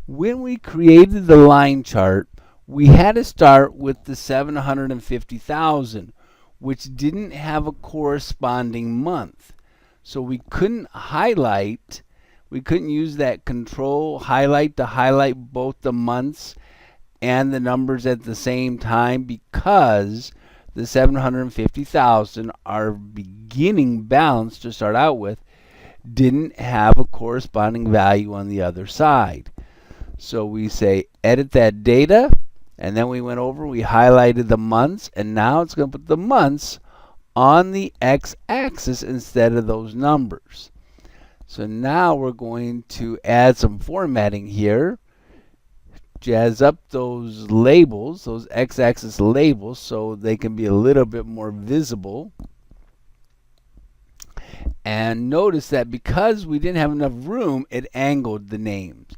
When we created the line chart, we had to start with the 750,000, which didn't have a corresponding month. So we couldn't highlight, we couldn't use that control highlight to highlight both the months and the numbers at the same time, because the 750,000, our beginning balance to start out with, didn't have a corresponding value on the other side. So we say edit that data, and then we went over, we highlighted the months, and now it's going to put the months on the x-axis instead of those numbers. So now we're going to add some formatting here, jazz up those labels, those x-axis labels, so they can be a little bit more visible. And notice that because we didn't have enough room, it angled the names.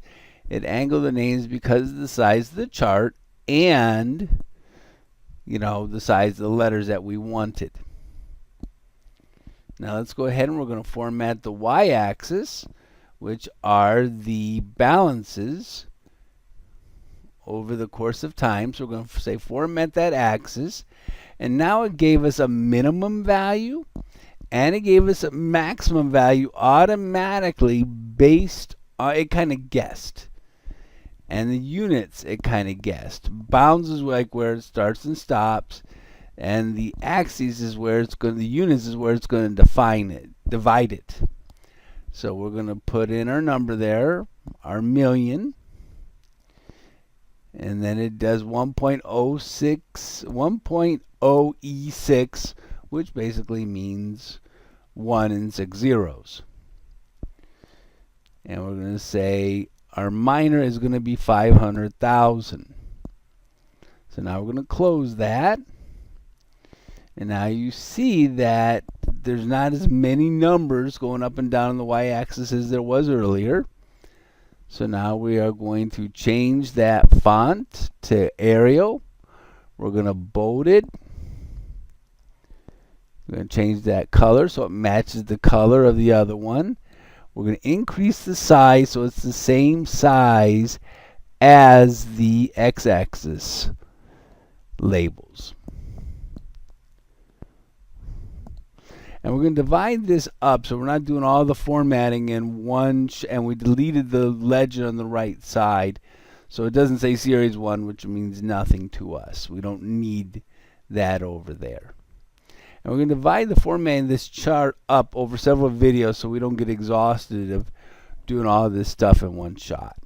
It angled the names because of the size of the chart and, the size of the letters that we wanted. Now let's go ahead and we're going to format the y-axis, which are the balances over the course of time. So we're going to say format that axis. And now it gave us a minimum value and it gave us a maximum value automatically based on, it kind of guessed. And the units, it kind of guessed. Bounds is like where it starts and stops, and the axes is where it's going. The units is where it's going to divide it. So we're going to put in our number there, our million, and then it does 1.0 E6, which basically means 1 and 6 zeros. And we're going to say our minor is going to be 500,000. So now we're going to close that. And now you see that there's not as many numbers going up and down on the y-axis as there was earlier. So now we are going to change that font to Arial. We're going to bold it. We're going to change that color so it matches the color of the other one. We're going to increase the size so it's the same size as the x-axis labels. And we're going to divide this up so we're not doing all the formatting in one, and we deleted the legend on the right side. So it doesn't say series 1, which means nothing to us. We don't need that over there. And we're going to divide the formatting of this chart up over several videos so we don't get exhausted of doing all this stuff in one shot.